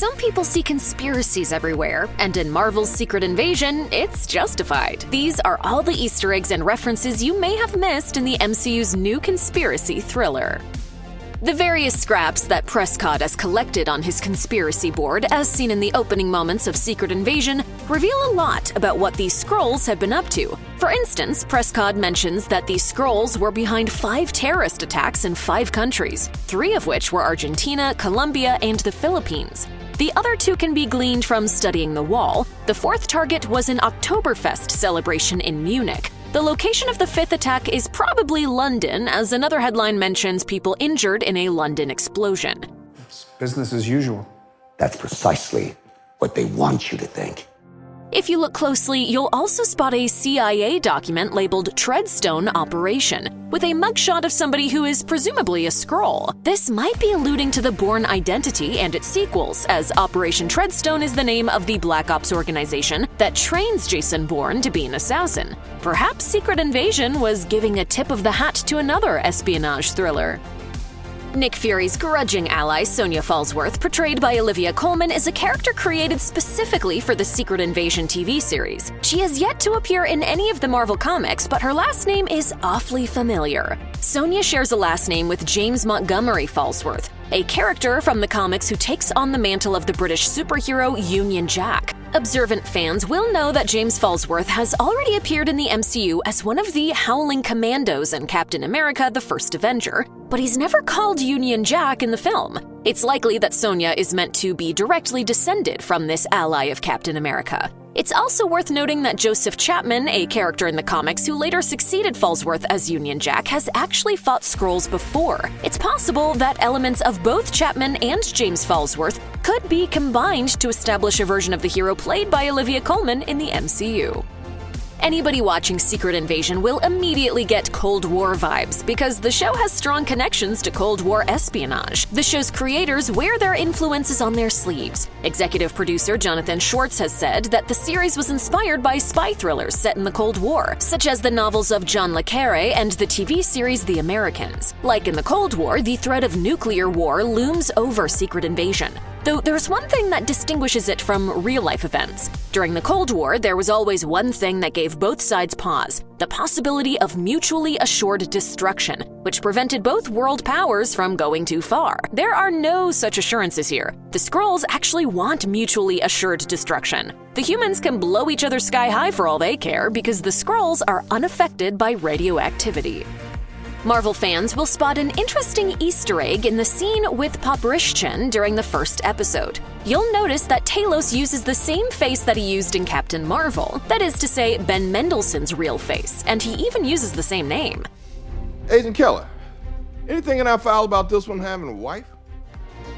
Some people see conspiracies everywhere, and in Marvel's Secret Invasion, it's justified. These are all the Easter eggs and references you may have missed in the MCU's new conspiracy thriller. The various scraps that Prescott has collected on his conspiracy board, as seen in the opening moments of Secret Invasion, reveal a lot about what these Skrulls have been up to. For instance, Prescott mentions that these Skrulls were behind 5 terrorist attacks in 5 countries, 3 of which were Argentina, Colombia, and the Philippines. The other 2 can be gleaned from studying the wall. The 4th target was an Oktoberfest celebration in Munich. The location of the 5th attack is probably London, as another headline mentions people injured in a London explosion. It's business as usual. That's precisely what they want you to think. If you look closely, you'll also spot a CIA document labeled Treadstone Operation, with a mugshot of somebody who is presumably a Skrull. This might be alluding to the Bourne identity and its sequels, as Operation Treadstone is the name of the Black Ops organization that trains Jason Bourne to be an assassin. Perhaps Secret Invasion was giving a tip of the hat to another espionage thriller. Nick Fury's grudging ally, Sonya Falsworth, portrayed by Olivia Colman, is a character created specifically for the Secret Invasion TV series. She has yet to appear in any of the Marvel comics, but her last name is awfully familiar. Sonya shares a last name with James Montgomery Falsworth, a character from the comics who takes on the mantle of the British superhero Union Jack. Observant fans will know that James Falsworth has already appeared in the MCU as one of the Howling Commandos in Captain America: The First Avenger, but he's never called Union Jack in the film. It's likely that Sonya is meant to be directly descended from this ally of Captain America. It's also worth noting that Joseph Chapman, a character in the comics who later succeeded Falsworth as Union Jack, has actually fought Skrulls before. It's possible that elements of both Chapman and James Falsworth could be combined to establish a version of the hero played by Olivia Colman in the MCU. Anybody watching Secret Invasion will immediately get Cold War vibes because the show has strong connections to Cold War espionage. The show's creators wear their influences on their sleeves. Executive producer Jonathan Schwartz has said that the series was inspired by spy thrillers set in the Cold War, such as the novels of John le Carré and the TV series The Americans. Like in the Cold War, the threat of nuclear war looms over Secret Invasion. Though there's one thing that distinguishes it from real-life events. During the Cold War, there was always one thing that gave both sides pause: the possibility of mutually assured destruction, which prevented both world powers from going too far. There are no such assurances here. The Skrulls actually want mutually assured destruction. The humans can blow each other sky high for all they care because the Skrulls are unaffected by radioactivity. Marvel fans will spot an interesting Easter egg in the scene with Poprishchin during the first episode. You'll notice that Talos uses the same face that he used in Captain Marvel, that is to say, Ben Mendelsohn's real face, and he even uses the same name. Agent Keller, anything in our file about this one having a wife?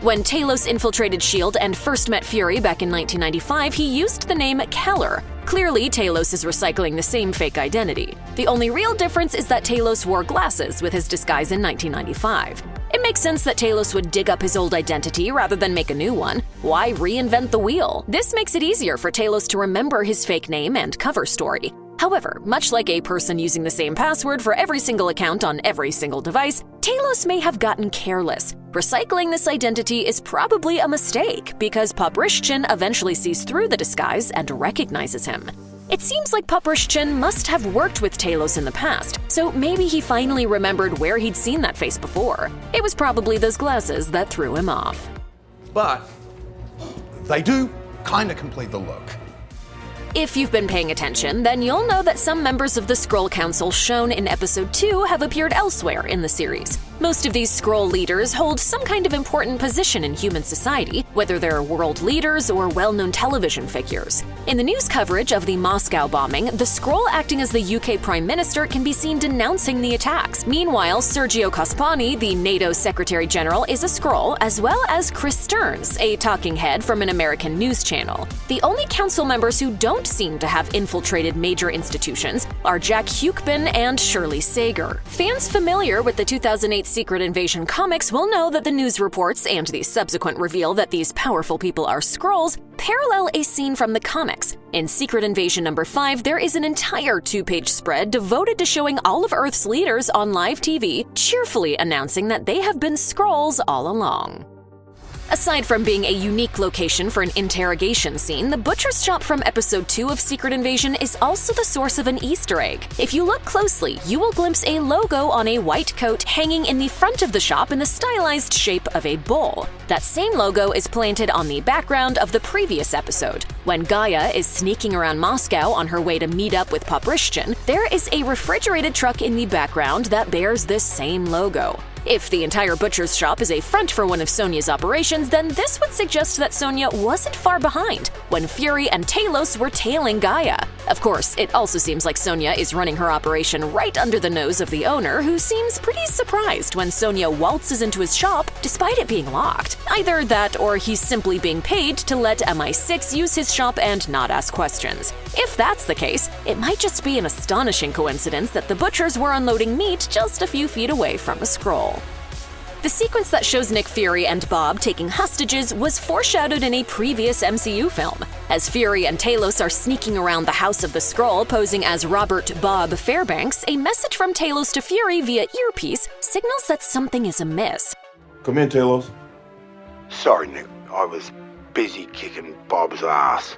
When Talos infiltrated S.H.I.E.L.D. and first met Fury back in 1995, he used the name Keller. Clearly, Talos is recycling the same fake identity. The only real difference is that Talos wore glasses with his disguise in 1995. It makes sense that Talos would dig up his old identity rather than make a new one. Why reinvent the wheel? This makes it easier for Talos to remember his fake name and cover story. However, much like a person using the same password for every single account on every single device, Talos may have gotten careless. Recycling this identity is probably a mistake because Poprishchin eventually sees through the disguise and recognizes him. It seems like Poprishchin must have worked with Talos in the past, so maybe he finally remembered where he'd seen that face before. It was probably those glasses that threw him off. But they do kind of complete the look. If you've been paying attention, then you'll know that some members of the Skrull Council shown in Episode 2 have appeared elsewhere in the series. Most of these Skrull leaders hold some kind of important position in human society, whether they're world leaders or well-known television figures. In the news coverage of the Moscow bombing, the Skrull acting as the UK Prime Minister can be seen denouncing the attacks. Meanwhile, Sergio Cospani, the NATO Secretary General, is a Skrull, as well as Chris Stearns, a talking head from an American news channel. The only council members who don't seem to have infiltrated major institutions are Jack Huckben and Shirley Sager. Fans familiar with the 2008 Secret Invasion comics will know that the news reports and the subsequent reveal that these powerful people are Skrulls parallel a scene from the comics. In Secret Invasion number 5, there is an entire 2-page spread devoted to showing all of Earth's leaders on live TV cheerfully announcing that they have been Skrulls all along. Aside from being a unique location for an interrogation scene, the butcher's shop from episode 2 of Secret Invasion is also the source of an Easter egg. If you look closely, you will glimpse a logo on a white coat hanging in the front of the shop in the stylized shape of a bull. That same logo is planted on the background of the previous episode. When Gaia is sneaking around Moscow on her way to meet up with Poprishchin, there is a refrigerated truck in the background that bears this same logo. If the entire butcher's shop is a front for one of Sonya's operations, then this would suggest that Sonya wasn't far behind when Fury and Talos were tailing Gaia. Of course, it also seems like Sonya is running her operation right under the nose of the owner, who seems pretty surprised when Sonya waltzes into his shop despite it being locked. Either that or he's simply being paid to let MI6 use his shop and not ask questions. If that's the case, it might just be an astonishing coincidence that the butchers were unloading meat just a few feet away from a Skrull. The sequence that shows Nick Fury and Bob taking hostages was foreshadowed in a previous MCU film. As Fury and Talos are sneaking around the house of the Skrull posing as Robert Bob Fairbanks, a message from Talos to Fury via earpiece signals that something is amiss. Come in, Talos. Sorry, Nick. I was busy kicking Bob's ass.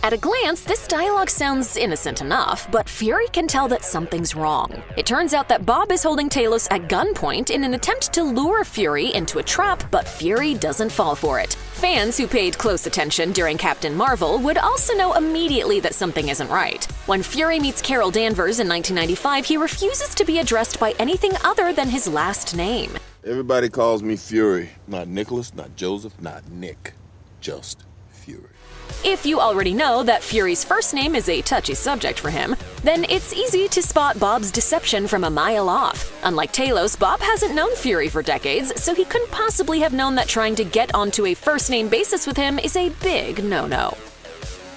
At a glance, this dialogue sounds innocent enough, but Fury can tell that something's wrong. It turns out that Bob is holding Talos at gunpoint in an attempt to lure Fury into a trap, but Fury doesn't fall for it. Fans who paid close attention during Captain Marvel would also know immediately that something isn't right. When Fury meets Carol Danvers in 1995, he refuses to be addressed by anything other than his last name. Everybody calls me Fury. Not Nicholas, not Joseph, not Nick. Just Fury. If you already know that Fury's first name is a touchy subject for him, then it's easy to spot Bob's deception from a mile off. Unlike Talos, Bob hasn't known Fury for decades, so he couldn't possibly have known that trying to get onto a first-name basis with him is a big no-no.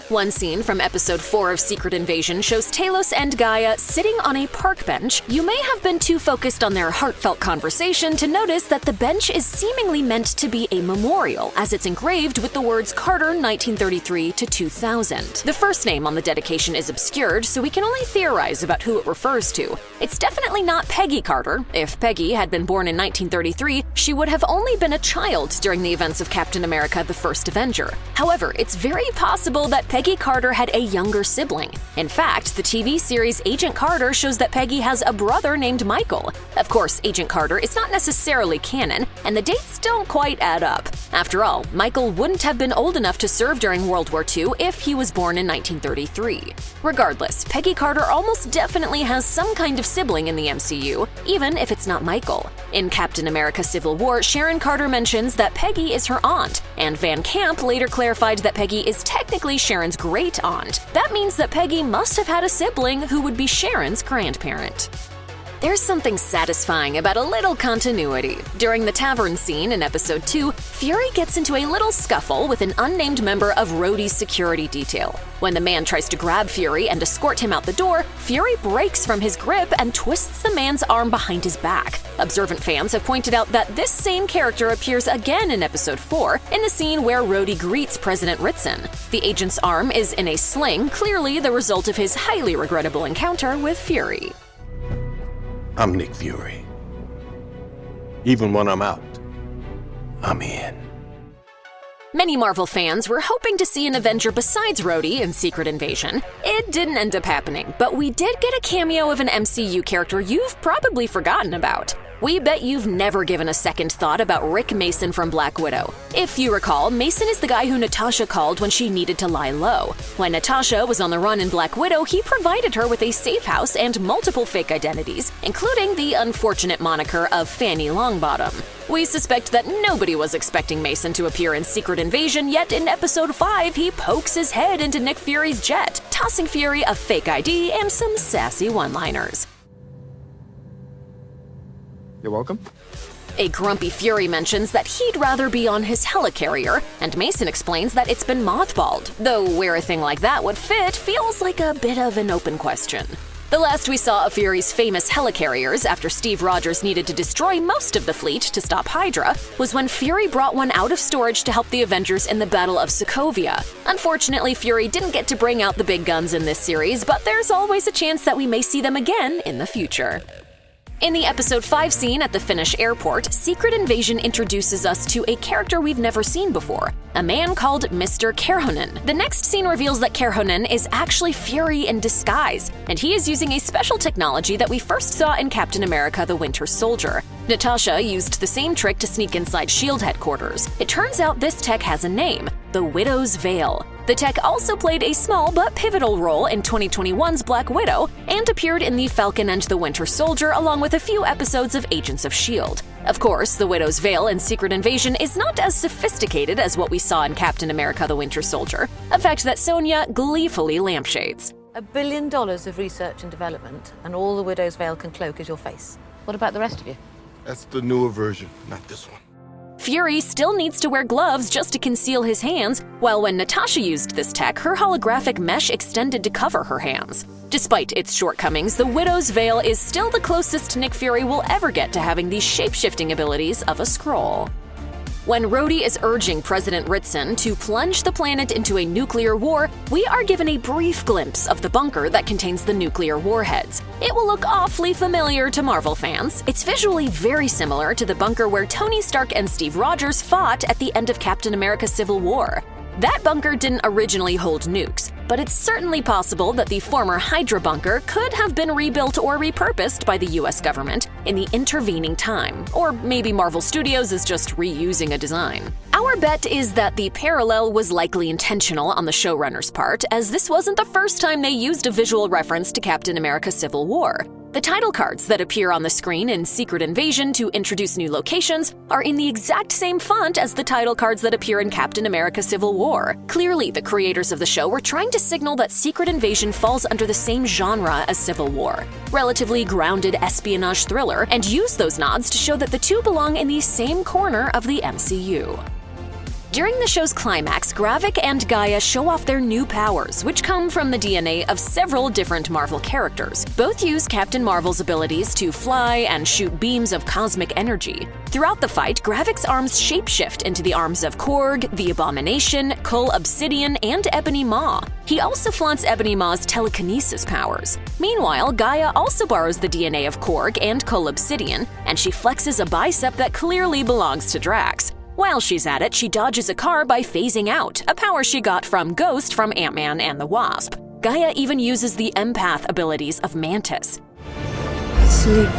One scene from episode 4 of Secret Invasion shows Talos and Gaia sitting on a park bench. You may have been too focused on their heartfelt conversation to notice that the bench is seemingly meant to be a memorial, as it's engraved with the words Carter 1933 to 2000. The first name on the dedication is obscured, so we can only theorize about who it refers to. It's definitely not Peggy Carter. If Peggy had been born in 1933, she would have only been a child during the events of Captain America: The First Avenger. However, it's very possible that Peggy Carter had a younger sibling. In fact, the TV series Agent Carter shows that Peggy has a brother named Michael. Of course, Agent Carter is not necessarily canon, and the dates don't quite add up. After all, Michael wouldn't have been old enough to serve during World War II if he was born in 1933. Regardless, Peggy Carter almost definitely has some kind of sibling in the MCU, even if it's not Michael. In Captain America: Civil War, Sharon Carter mentions that Peggy is her aunt, and Van Camp later clarified that Peggy is technically Sharon's great-aunt. That means that Peggy must have had a sibling who would be Sharon's grandparent. There's something satisfying about a little continuity. During the tavern scene in episode 2, Fury gets into a little scuffle with an unnamed member of Rhodey's security detail. When the man tries to grab Fury and escort him out the door, Fury breaks from his grip and twists the man's arm behind his back. Observant fans have pointed out that this same character appears again in episode 4, in the scene where Rhodey greets President Ritson. The agent's arm is in a sling, clearly the result of his highly regrettable encounter with Fury. I'm Nick Fury. Even when I'm out, I'm in. Many Marvel fans were hoping to see an Avenger besides Rhodey in Secret Invasion. It didn't end up happening, but we did get a cameo of an MCU character you've probably forgotten about. We bet you've never given a second thought about Rick Mason from Black Widow. If you recall, Mason is the guy who Natasha called when she needed to lie low. When Natasha was on the run in Black Widow, he provided her with a safe house and multiple fake identities, including the unfortunate moniker of Fanny Longbottom. We suspect that nobody was expecting Mason to appear in Secret Invasion, yet in episode 5, he pokes his head into Nick Fury's jet, tossing Fury a fake ID and some sassy one-liners. You're welcome. A grumpy Fury mentions that he'd rather be on his helicarrier, and Mason explains that it's been mothballed, though where a thing like that would fit feels like a bit of an open question. The last we saw of Fury's famous helicarriers, after Steve Rogers needed to destroy most of the fleet to stop Hydra, was when Fury brought one out of storage to help the Avengers in the Battle of Sokovia. Unfortunately, Fury didn't get to bring out the big guns in this series, but there's always a chance that we may see them again in the future. In the episode 5 scene at the Finnish airport, Secret Invasion introduces us to a character we've never seen before, a man called Mr. Kerhonen. The next scene reveals that Kerhonen is actually Fury in disguise, and he is using a special technology that we first saw in Captain America: The Winter Soldier. Natasha used the same trick to sneak inside S.H.I.E.L.D. headquarters. It turns out this tech has a name, the Widow's Veil. The tech also played a small but pivotal role in 2021's Black Widow and appeared in The Falcon and the Winter Soldier along with a few episodes of Agents of S.H.I.E.L.D. Of course, the Widow's Veil in Secret Invasion is not as sophisticated as what we saw in Captain America: The Winter Soldier, a fact that Sonya gleefully lampshades. $1 billion of research and development, and all the Widow's Veil can cloak is your face. What about the rest of you? That's the newer version, not this one. Fury still needs to wear gloves just to conceal his hands, while when Natasha used this tech, her holographic mesh extended to cover her hands. Despite its shortcomings, the Widow's Veil is still the closest Nick Fury will ever get to having the shape-shifting abilities of a Skrull. When Rhodey is urging President Ritson to plunge the planet into a nuclear war, we are given a brief glimpse of the bunker that contains the nuclear warheads. It will look awfully familiar to Marvel fans. It's visually very similar to the bunker where Tony Stark and Steve Rogers fought at the end of Captain America: Civil War. That bunker didn't originally hold nukes, but it's certainly possible that the former Hydra bunker could have been rebuilt or repurposed by the US government in the intervening time, or maybe Marvel Studios is just reusing a design. Our bet is that the parallel was likely intentional on the showrunner's part, as this wasn't the first time they used a visual reference to Captain America: Civil War. The title cards that appear on the screen in Secret Invasion to introduce new locations are in the exact same font as the title cards that appear in Captain America: Civil War. Clearly, the creators of the show were trying to signal that Secret Invasion falls under the same genre as Civil War, relatively grounded espionage thriller, and use those nods to show that the two belong in the same corner of the MCU. During the show's climax, Gravik and Gaia show off their new powers, which come from the DNA of several different Marvel characters. Both use Captain Marvel's abilities to fly and shoot beams of cosmic energy. Throughout the fight, Gravik's arms shapeshift into the arms of Korg, the Abomination, Cull Obsidian, and Ebony Maw. He also flaunts Ebony Maw's telekinesis powers. Meanwhile, Gaia also borrows the DNA of Korg and Cull Obsidian, and she flexes a bicep that clearly belongs to Drax. While she's at it, she dodges a car by phasing out, a power she got from Ghost from Ant-Man and the Wasp. Gaia even uses the empath abilities of Mantis. Sleep.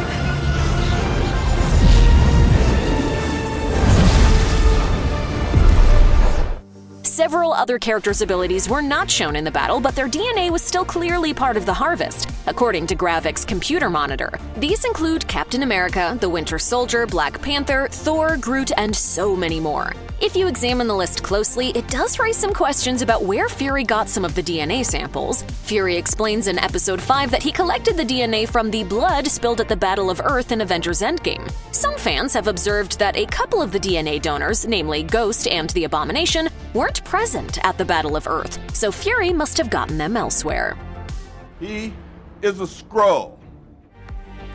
Several other characters' abilities were not shown in the battle, but their DNA was still clearly part of the harvest, according to Gravik's computer monitor. These include Captain America, the Winter Soldier, Black Panther, Thor, Groot, and so many more. If you examine the list closely, it does raise some questions about where Fury got some of the DNA samples. Fury explains in Episode 5 that he collected the DNA from the blood spilled at the Battle of Earth in Avengers Endgame. Some fans have observed that a couple of the DNA donors, namely Ghost and the Abomination, weren't present at the Battle of Earth, so Fury must have gotten them elsewhere. He is a Skrull.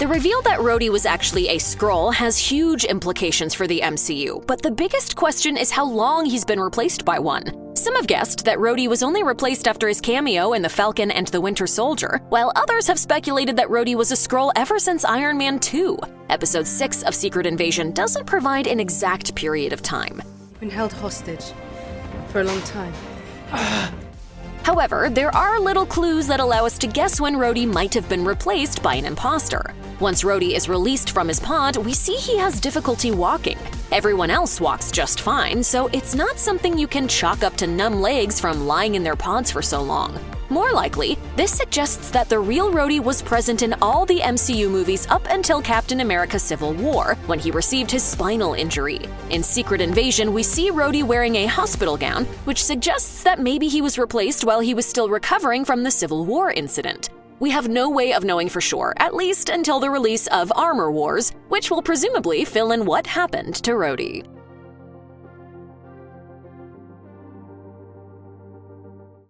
The reveal that Rhodey was actually a Skrull has huge implications for the MCU, but the biggest question is how long he's been replaced by one. Some have guessed that Rhodey was only replaced after his cameo in The Falcon and the Winter Soldier, while others have speculated that Rhodey was a Skrull ever since Iron Man 2. Episode 6 of Secret Invasion doesn't provide an exact period of time. You've been held hostage for a long time. However, there are little clues that allow us to guess when Rhodey might have been replaced by an imposter. Once Rhodey is released from his pod, we see he has difficulty walking. Everyone else walks just fine, so it's not something you can chalk up to numb legs from lying in their pods for so long. More likely, this suggests that the real Rhodey was present in all the MCU movies up until Captain America: Civil War, when he received his spinal injury. In Secret Invasion, we see Rhodey wearing a hospital gown, which suggests that maybe he was replaced while he was still recovering from the Civil War incident. We have no way of knowing for sure, at least until the release of Armor Wars, which will presumably fill in what happened to Rhodey.